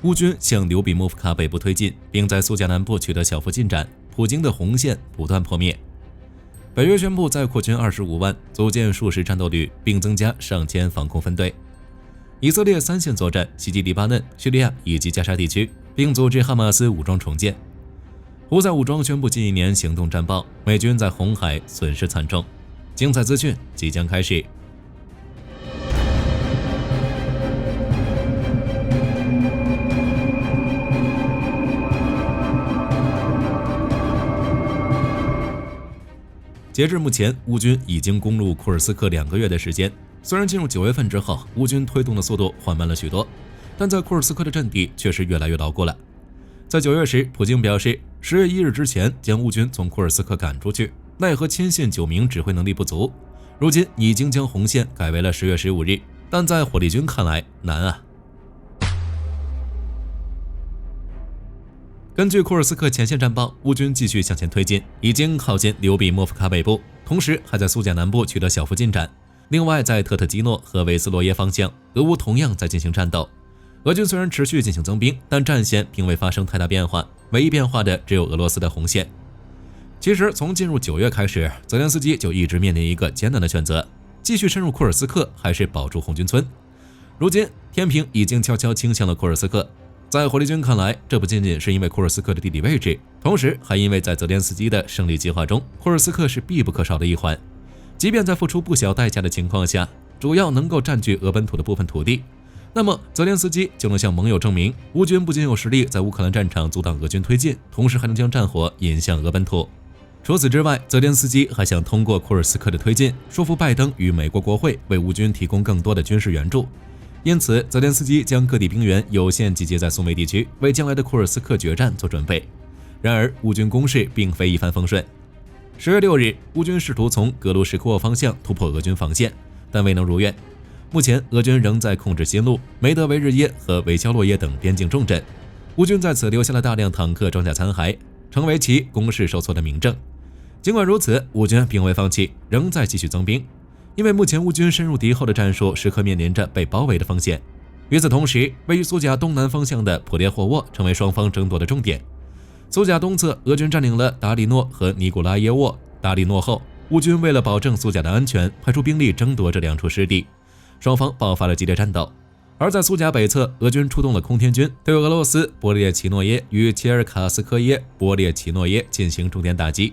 乌军向刘比莫夫卡北部推进，并在苏贾南部取得小幅进展，普京的红线不断破灭。北约宣布再扩军25万，组建数十战斗旅，并增加上千防空分队。以色列3线作战，袭击黎巴嫩、叙利亚以及加沙地区，并组织哈马斯武装重建。胡塞武装宣布近1年行动战报，美军在红海损失惨重。精彩资讯即将开始。截至目前，乌军已经攻入库尔斯克2个月的时间。虽然进入9月份之后，乌军推动的速度缓慢了许多，但在库尔斯克的阵地却是越来越牢固了。在9月时，普京表示10月1日之前将乌军从库尔斯克赶出去，奈何亲信9名指挥能力不足。如今已经将红线改为了10月15日，但在火力军看来难啊。根据库尔斯克前线战报，乌军继续向前推进，已经靠近刘比莫夫卡北部，同时还在苏贾南部取得小幅进展。另外，在特特基诺和韦斯罗耶方向，俄乌同样在进行战斗。俄军虽然持续进行增兵，但战线并未发生太大变化，唯一变化的只有俄罗斯的红线。其实，从进入9月开始，泽连斯基就一直面临一个艰难的选择：继续深入库尔斯克，还是保住红军村？如今，天平已经悄悄倾向了库尔斯克。在火力军看来，这不仅仅是因为库尔斯克的地理位置，同时还因为在泽连斯基的胜利计划中，库尔斯克是必不可少的一环。即便在付出不小代价的情况下，主要能够占据俄本土的部分土地，那么泽连斯基就能向盟友证明，乌军不仅有实力在乌克兰战场阻挡俄军推进，同时还能将战火引向俄本土。除此之外，泽连斯基还想通过库尔斯克的推进，说服拜登与美国国会为乌军提供更多的军事援助。因此，泽连斯基将各地兵员有限集结在苏梅地区，为将来的库尔斯克决战做准备。然而，乌军攻势并非一帆风顺。10月6日，乌军试图从格鲁什科沃方向突破俄军防线，但未能如愿。目前，俄军仍在控制新路、梅德韦日耶和维肖洛耶等边境重镇。乌军在此留下了大量坦克装甲残骸，成为其攻势受挫的明证。尽管如此，乌军并未放弃，仍在继续增兵。因为目前乌军深入敌后的战术时刻面临着被包围的风险。与此同时，位于苏贾东南方向的普列霍沃成为双方争夺的重点。苏贾东侧，俄军占领了达里诺和尼古拉耶沃。达里诺后，乌军为了保证苏贾的安全，派出兵力争夺这2处失地，双方爆发了激烈战斗。而在苏贾北侧，俄军出动了空天军，对俄罗斯波列奇诺耶与切尔卡斯科耶波列奇诺耶进行重点打击，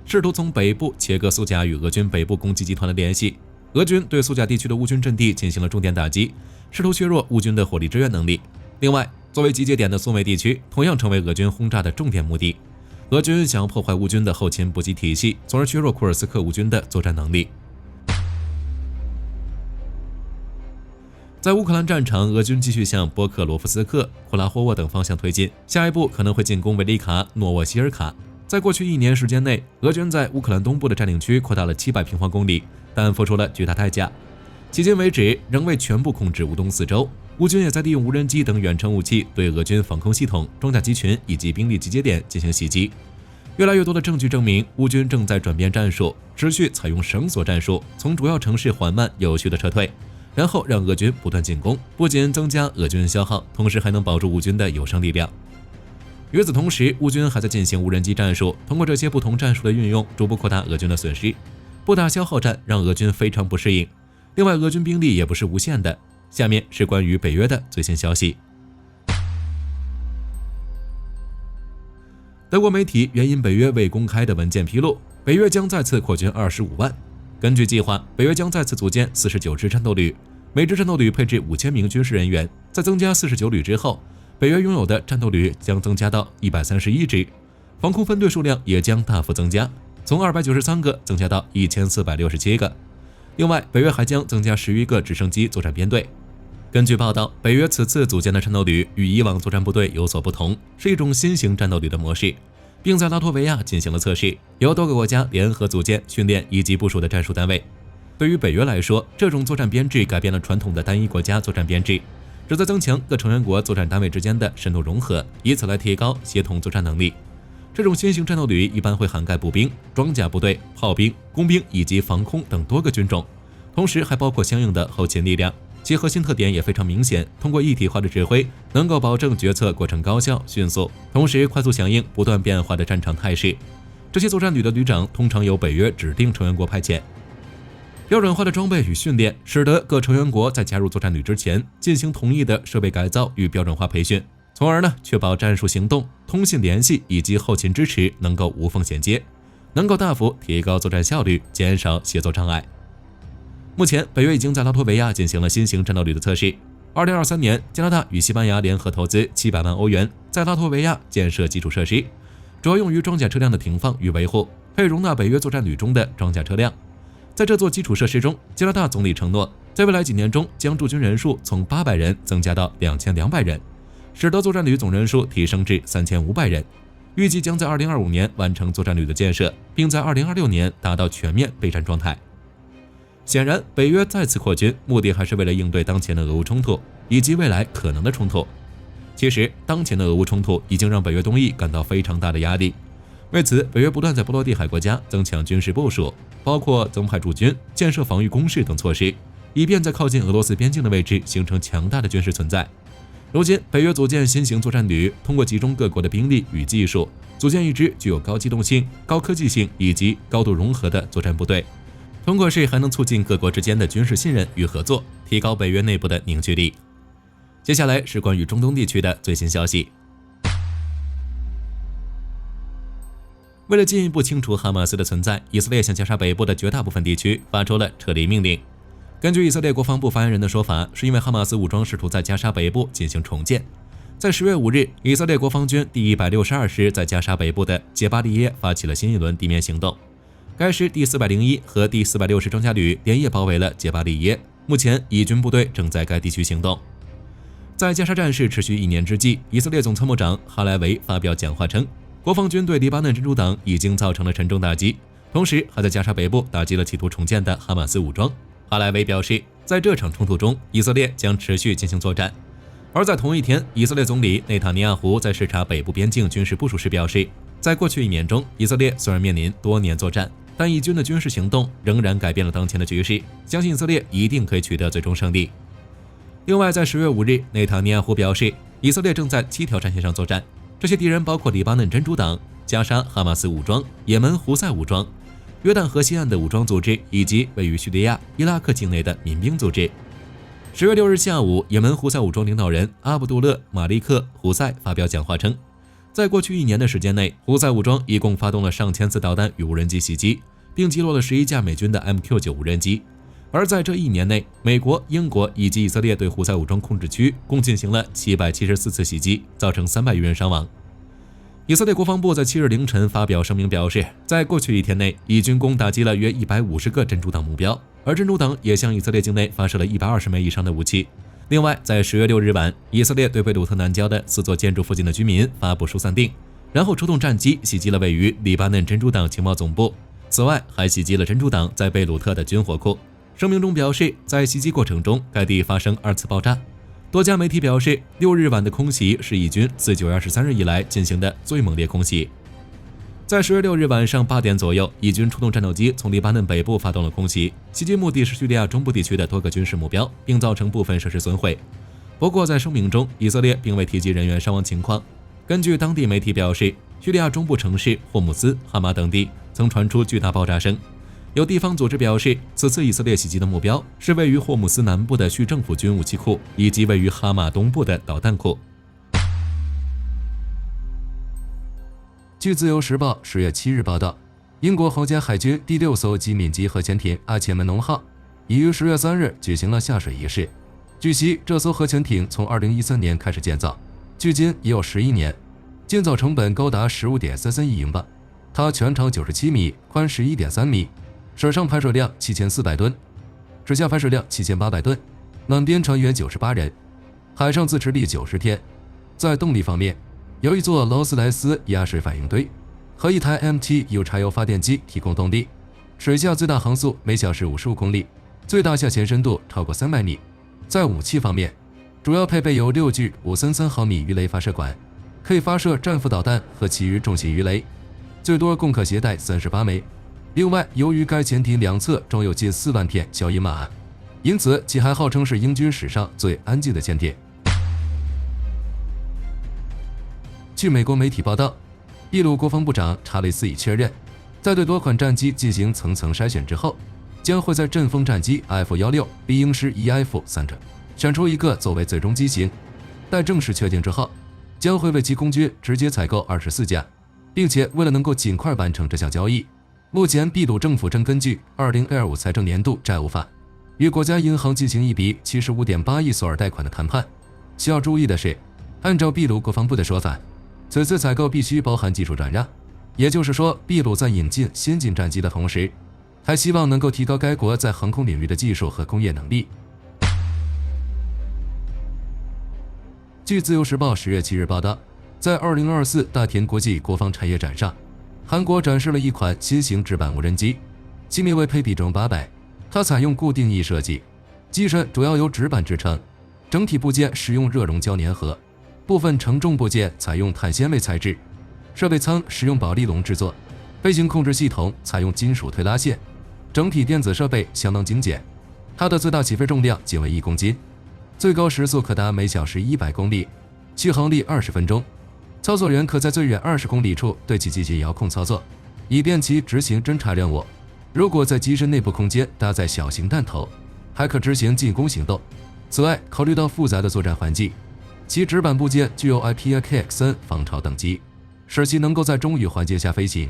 试图从北部切割苏贾与俄军北部攻击集团的联系。俄军对苏贾地区的乌军阵地进行了重点打击，试图削弱乌军的火力支援能力。另外，作为集结点的苏梅地区同样成为俄军轰炸的重点目的。俄军想要破坏乌军的后勤补给体系，从而削弱库尔斯克乌军的作战能力。在乌克兰战场，俄军继续向波克罗夫斯克、库拉霍沃等方向推进，下一步可能会进攻维利卡诺沃希尔卡。在过去1年时间内，俄军在乌克兰东部的占领区扩大了700平方公里，但付出了巨大代价。迄今为止，仍未全部控制乌东4州。乌军也在利用无人机等远程武器对俄军防空系统、装甲集群以及兵力集结点进行袭击。越来越多的证据证明，乌军正在转变战术，持续采用绳索战术，从主要城市缓慢有序的撤退，然后让俄军不断进攻，不仅增加俄军消耗，同时还能保住乌军的有生力量。与此同时，乌军还在进行无人机战术，通过这些不同战术的运用，逐步扩大俄军的损失。不打消耗战让俄军非常不适应。另外，俄军兵力也不是无限的。下面是关于北约的最新消息。德国媒体援引北约未公开的文件披露，北约将再次扩军25万。根据计划，北约将再次组建49支战斗旅，每支战斗旅配置5000名军事人员。在增加49旅之后，北约拥有的战斗旅将增加到131支，防空分队数量也将大幅增加，从293个增加到1467个。另外，北约还将增加10余个直升机作战编队。根据报道，北约此次组建的战斗旅与以往作战部队有所不同，是一种新型战斗旅的模式，并在拉脱维亚进行了测试，由多个国家联合组建、训练以及部署的战术单位。对于北约来说，这种作战编制改变了传统的单一国家作战编制，旨在增强各成员国作战单位之间的深度融合，以此来提高协同作战能力。这种新型战斗旅一般会涵盖步兵、装甲部队、炮兵、工兵以及防空等多个军种，同时还包括相应的后勤力量。其核心特点也非常明显，通过一体化的指挥，能够保证决策过程高效迅速，同时快速响应不断变化的战场态势。这些作战旅的旅长通常由北约指定成员国派遣。标准化的装备与训练，使得各成员国在加入作战旅之前进行统一的设备改造与标准化培训，从而确保战术行动、通信联系以及后勤支持能够无缝衔接，能够大幅提高作战效率，减少协作障碍。目前，北约已经在拉脱维亚进行了新型战斗旅的测试。2023年，加拿大与西班牙联合投资700万欧元，在拉脱维亚建设基础设施，主要用于装甲车辆的停放与维护，可以容纳北约作战旅中的装甲车辆。在这座基础设施中，加拿大总理承诺，在未来几年中将驻军人数从800人增加到2200人，使得作战旅总人数提升至3500人。预计将在2025年完成作战旅的建设，并在2026年达到全面备战状态。显然，北约再次扩军，目的还是为了应对当前的俄乌冲突以及未来可能的冲突。其实，当前的俄乌冲突已经让北约东翼感到非常大的压力。为此，北约不断在波罗的海国家增强军事部署，包括增派驻军、建设防御工事等措施，以便在靠近俄罗斯边境的位置形成强大的军事存在。如今，北约组建新型作战旅，通过集中各国的兵力与技术，组建一支具有高机动性、高科技性以及高度融合的作战部队。通过是还能促进各国之间的军事信任与合作，提高北约内部的凝聚力。接下来是关于中东地区的最新消息。为了进一步清除哈马斯的存在，以色列向加沙北部的绝大部分地区发出了撤离命令。根据以色列国防部发言人的说法，是因为哈马斯武装试图在加沙北部进行重建。在10月5日，以色列国防军第162师在加沙北部的杰巴利耶发起了新一轮地面行动。该师第401和第460装甲旅连夜包围了杰巴利耶，目前以军部队正在该地区行动。在加沙战事持续1年之际，以色列总参谋长哈莱维发表讲话称，国防军对黎巴嫩真主党已经造成了沉重打击，同时还在加沙北部打击了企图重建的哈马斯武装。哈莱维表示，在这场冲突中，以色列将持续进行作战。而在同一天，以色列总理内塔尼亚胡在视察北部边境军事部署时表示，在过去1年中，以色列虽然面临多年作战，但以军的军事行动仍然改变了当前的局势，相信以色列一定可以取得最终胜利。另外，在10月5日，内塔尼亚胡表示，以色列正在7条战线上作战，这些敌人包括黎巴嫩真主党、加沙哈马斯武装、也门胡塞武装、约旦河西岸的武装组织以及位于叙利亚、伊拉克境内的民兵组织。10月6日下午，也门胡塞武装领导人阿卜杜勒·马利克·胡塞发表讲话称，在过去1年的时间内，胡塞武装一共发动了上千次导弹与无人机袭击，并击落了11架美军的 MQ-9 无人机。而在这1年内，美国、英国以及以色列对胡塞武装控制区共进行了774次袭击，造成300余人伤亡。以色列国防部在7日凌晨发表声明表示，在过去1天内，以军攻打击了约150个真主党目标，而真主党也向以色列境内发射了120枚以上的武器。另外，在10月6日晚，以色列对贝鲁特南郊的4座建筑附近的居民发布疏散令，然后出动战机袭击了位于黎巴嫩真主党情报总部。此外，还袭击了真主党在贝鲁特的军火库。声明中表示，在袭击过程中，该地发生2次爆炸。多家媒体表示，6日晚的空袭是以军自9月23日以来进行的最猛烈空袭。在10月6日晚上8点左右，以军出动战斗机从黎巴嫩北部发动了空袭，袭击目的是叙利亚中部地区的多个军事目标，并造成部分设施损毁。不过，在声明中，以色列并未提及人员伤亡情况。根据当地媒体表示，叙利亚中部城市霍姆斯、哈马等地曾传出巨大爆炸声。有地方组织表示，此次以色列袭击的目标是位于霍姆斯南部的叙政府军武器库，以及位于哈马东部的导弹库。据自由时报10月7日报道，英国皇家海军第6艘机敏级核潜艇阿切门农号已于10月3日举行了下水仪式。据悉，这艘核潜艇从2013年开始建造，距今已有11年，建造成本高达15.33亿英镑。它全长97米，宽11.3米。水上排水量7400吨，水下排水量7800吨，满编船员98人，海上自持力90天。在动力方面，由一座劳斯莱斯压水反应堆和一台 MTU 柴油发电机提供动力。水下最大航速每小时55公里，最大下潜深度超过300米。在武器方面，主要配备有6具533毫米鱼雷发射管，可以发射战斧导弹和其余重型鱼雷，最多共可携带38枚。另外，由于该潜艇两侧装有近4万片消音马，因此其还号称是英军史上最安静的潜艇。据美国媒体报道，秘鲁国防部长查雷斯已确认，在对多款战机进行层层筛选之后，将会在阵风战机 F-16、B 鹰式 EF-3中选出一个作为最终机型。待正式确定之后，将会为其空军直接采购24架，并且为了能够尽快完成这项交易，目前秘鲁政府正根据2025财政年度债务法与国家银行进行一笔75.8亿索尔贷款的谈判。需要注意的是，按照秘鲁国防部的说法，此次采购必须包含技术转让，也就是说，秘鲁在引进先进战机的同时，还希望能够提高该国在航空领域的技术和工业能力。据自由时报10月7日报道，在2024大田国际国防产业展上，韩国展示了一款新型直板无人机，其名为佩比中800，它采用固定翼设计，机身主要由直板制成，整体部件使用热熔胶粘合，部分承重部件采用碳纤维材质，设备舱使用保丽龙制作，飞行控制系统采用金属推拉线，整体电子设备相当精简。它的最大起飞重量仅为1公斤，最高时速可达每小时100公里，续航力20分钟。操作员可在最远20公里处对其进行遥控操作，以便其执行侦察任务。如果在机身内部空间搭载小型弹头，还可执行进攻行动。此外，考虑到复杂的作战环境，其直板部件具有 IPIKX-3防潮等级，使其能够在中雨环境下飞行，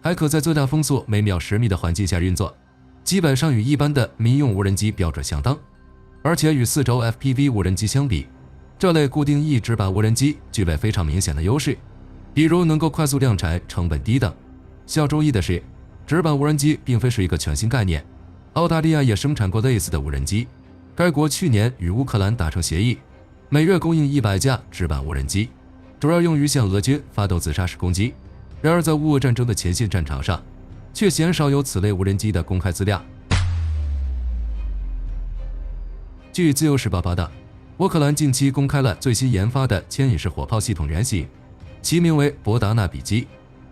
还可在最大风速每秒10米的环境下运作，基本上与一般的民用无人机标准相当。而且与4轴 FPV 无人机相比，这类固定翼直板无人机具备非常明显的优势，比如能够快速量产、成本低等。需要注意的是，直板无人机并非是一个全新概念，澳大利亚也生产过类似的无人机。该国去年与乌克兰达成协议，每月供应100架直板无人机，主要用于向俄军发动自杀式攻击。然而，在乌俄战争的前线战场上，却鲜少有此类无人机的公开资料。据自由时报报道，乌克兰近期公开了最新研发的牵引式火炮系统原型，其名为博达纳比机。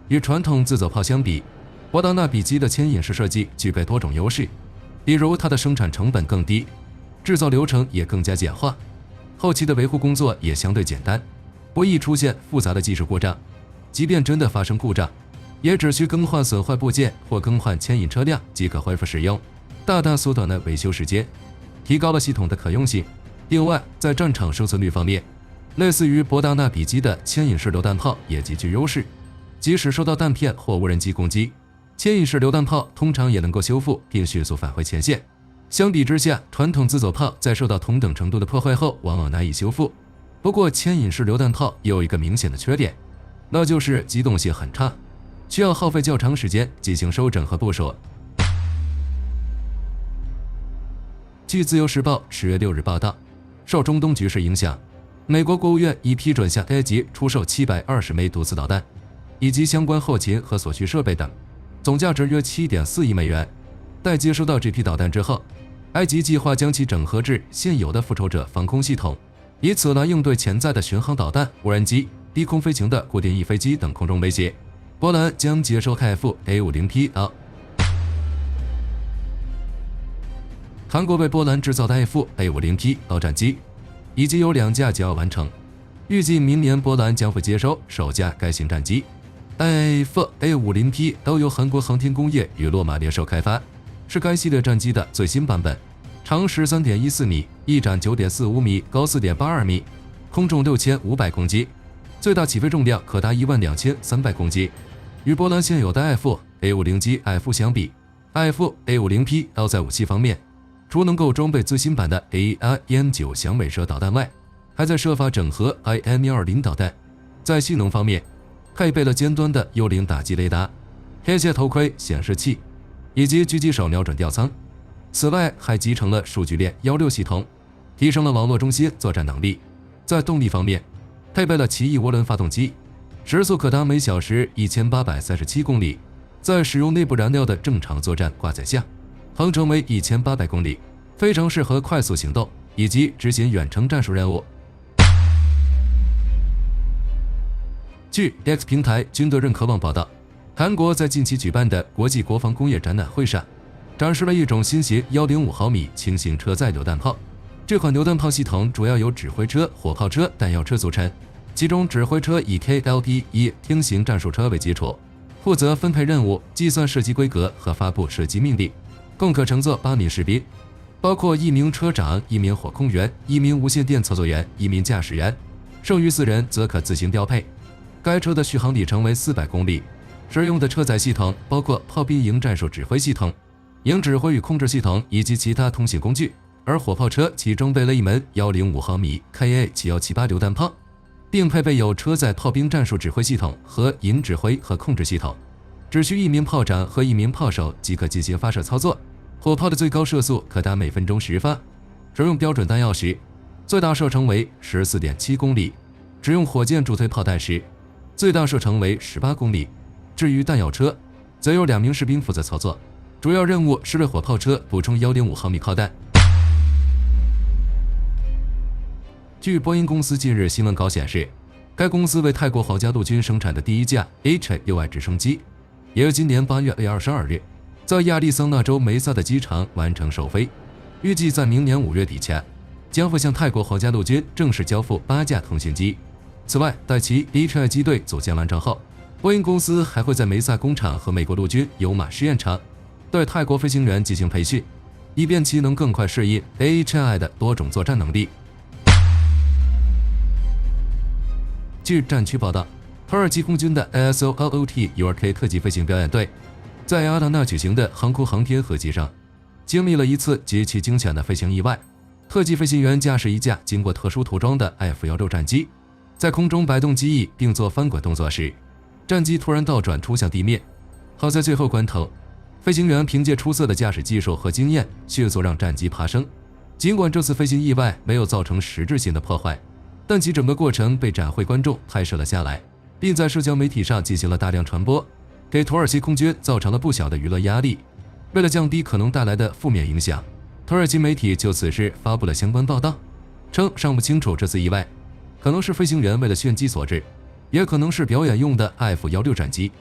与传统自走炮相比，博达纳比机的牵引式设计具备多种优势，比如它的生产成本更低，制造流程也更加简化，后期的维护工作也相对简单，不易出现复杂的技术故障。即便真的发生故障，也只需更换损坏部件或更换牵引车辆即可恢复使用，大大缩短了维修时间，提高了系统的可用性。另外，在战场生存率方面，类似于博达纳比机的牵引式榴弹炮也极具优势，即使受到弹片或无人机攻击，牵引式榴弹炮通常也能够修复并迅速返回前线。相比之下，传统自走炮在受到同等程度的破坏后往往难以修复。不过，牵引式榴弹炮也有一个明显的缺点，那就是机动性很差，需要耗费较长时间进行收整和部署。据自由时报10月6日报道，受中东局势影响，美国国务院已批准向埃及出售720枚毒刺导弹，以及相关后勤和所需设备等，总价值约7.4亿美元。待接收到这批导弹之后，埃及计划将其整合至现有的复仇者防空系统，以此来应对潜在的巡航导弹、无人机、低空飞行的固定翼飞机等空中威胁。波兰将接收凯夫 A50P 导。韩国为波兰制造的F A50P 导战机已经有2架就要完成，预计明年波兰将会接收首架该型战机。F A50P 都由韩国航天工业与洛马联手开发，是该系列战机的最新版本，长13.14米，翼展9.45米，高4.82米，空重6500公斤，最大起飞重量可达12300公斤。与波兰现有的 F A50 机 F 相比， F A50P 要在武器方面，除能够装备最新版的 AIM-9响尾蛇导弹外，还在设法整合 IM-120 导弹。在性能方面，配备了尖端的幽灵打击雷达、天线头盔、显示器以及狙击手瞄准吊舱。此外，还集成了数据链16系统，提升了网络中心作战能力。在动力方面，配备了奇异涡轮发动机，时速可达每小时1837公里，在使用内部燃料的正常作战挂载下，航程为1800公里，非常适合快速行动以及执行远程战术任务。据 X 平台军队认可网报道，韩国在近期举办的国际国防工业展览会上，展示了一种新型105毫米轻型车载榴弹炮。这款榴弹炮系统主要由指挥车、火炮车、弹药车组成，其中指挥车以 KLP-1 轻型战术车为基础，负责分配任务、计算射击规格和发布射击命令，共可乘坐8名士兵，包括1名车长、1名火控员、1名无线电操作员、1名驾驶员，剩余4人则可自行调配。该车的续航里程为400公里，使用的车载系统包括炮兵营战术指挥系统、营指挥与控制系统以及其他通信工具。而火炮车其装备了一门105毫米 KA-7178 榴弹炮，并配备有车载炮兵战术指挥系统和营指挥和控制系统，只需1名炮长和1名炮手即可进行发射操作。火炮的最高射速可达每分钟10发，使用标准弹药时，最大射程为 14.7 公里；使用火箭助推炮弹时，最大射程为18公里。至于弹药车，则由2名士兵负责操作，主要任务是为火炮车补充105毫米炮弹。据波音公司近日新闻稿显示，该公司为泰国皇家陆军生产的第一架 H-6I 直升机，也于今年8月22日，在亚利桑那州梅萨的机场完成首飞，预计在明年5月底前，将会向泰国皇家陆军正式交付8架通信机。此外，待其 H-I 机队组建完成后，波音公司还会在梅萨工厂和美国陆军有马试验场对泰国飞行员进行培训，以便其能更快适应 H-I 的多种作战能力。据战区报道，土耳其空军的 ASOLOT URK 特级飞行表演队在阿达纳举行的航空航天合集上，经历了一次极其惊险的飞行意外。特级飞行员驾驶一架经过特殊涂装的 F-16战机，在空中摆动机翼并做翻滚动作时，战机突然倒转冲向地面。好在最后关头，飞行员凭借出色的驾驶技术和经验，迅速让战机爬升。尽管这次飞行意外没有造成实质性的破坏，但其整个过程被展会观众拍摄了下来，并在社交媒体上进行了大量传播，给土耳其空军造成了不小的娱乐压力。为了降低可能带来的负面影响，土耳其媒体就此事发布了相关报道，称尚不清楚这次意外可能是飞行员为了炫技所致，也可能是表演用的 F-16战机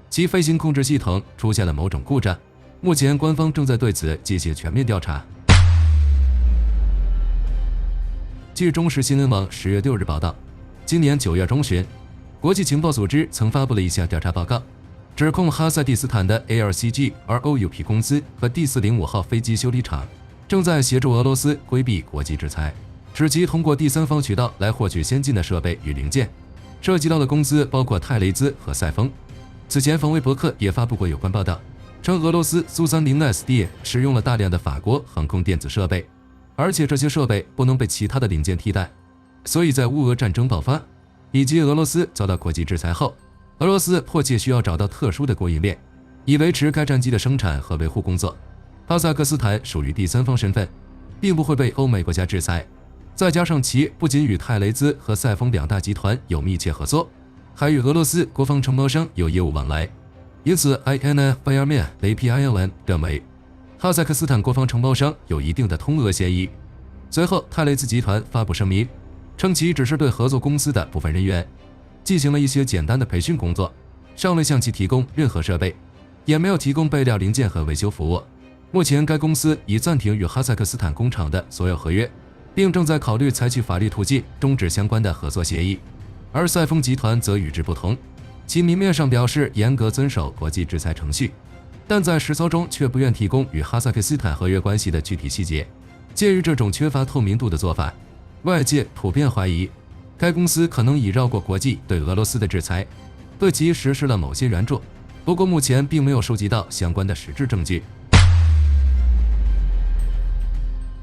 其飞行控制系统出现了某种故障。目前官方正在对此进行全面调查。据中时新闻网10月6日报道，今年9月中旬，国际情报组织曾发布了一项调查报告，指控哈萨蒂斯坦的 ARCG ROUP 公司和第405号飞机修理厂正在协助俄罗斯规避国际制裁，使其通过第三方渠道来获取先进的设备与零件。涉及到的公司包括泰雷兹和赛丰。此前，防卫博客也发布过有关报道，称俄罗斯苏 30SD 使用了大量的法国航空电子设备，而且这些设备不能被其他的零件替代。所以在乌俄战争爆发以及俄罗斯遭到国际制裁后，俄罗斯迫切需要找到特殊的供应链，以维持该战机的生产和维护工作。哈萨克斯坦属于第三方身份，并不会被欧美国家制裁。再加上其不仅与泰雷兹和赛丰两大集团有密切合作，还与俄罗斯国防承包商有业务往来，因此 INF Bayerman APILN 认为哈萨克斯坦国防承包商有一定的通俄协议。随后，泰雷兹集团发布声明，称其只是对合作公司的部分人员进行了一些简单的培训工作，尚未向其提供任何设备，也没有提供备料零件和维修服务。目前，该公司已暂停与哈萨克斯坦工厂的所有合约，并正在考虑采取法律途径终止相关的合作协议。而赛丰集团则与之不同，其明面上表示严格遵守国际制裁程序，但在实操中却不愿提供与哈萨克斯坦合约关系的具体细节。鉴于这种缺乏透明度的做法，外界普遍怀疑该公司可能已绕过国际对俄罗斯的制裁，对其实施了某些援助。不过目前并没有收集到相关的实质证据。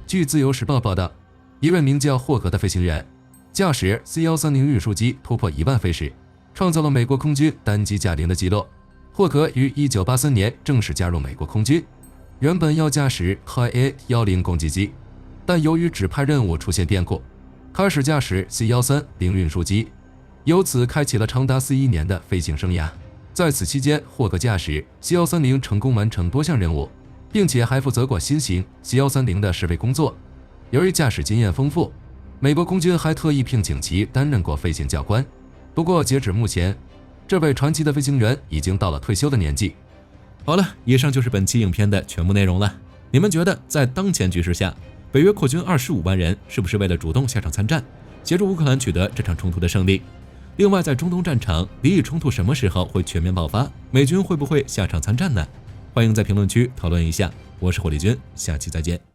据自由时报报道，一位名叫霍格的飞行员驾驶 C-130运输机突破1万飞时，创造了美国空军单机驾龄的纪录。霍格于1983年正式加入美国空军，原本要驾驶 HA-10攻击机，但由于指派任务出现变故，开始驾驶 C-130运输机，由此开启了长达41年的飞行生涯。在此期间，霍格驾驶 C-130成功完成多项任务，并且还负责过新型 C-130的试飞工作。由于驾驶经验丰富，美国空军还特意聘请其担任过飞行教官。不过截止目前，这位传奇的飞行员已经到了退休的年纪。好了，以上就是本期影片的全部内容了。你们觉得在当前局势下，北约扩军25万人是不是为了主动下场参战，协助乌克兰取得这场冲突的胜利？另外，在中东战场，敌意冲突什么时候会全面爆发？美军会不会下场参战呢？欢迎在评论区讨论一下。我是火力军，下期再见。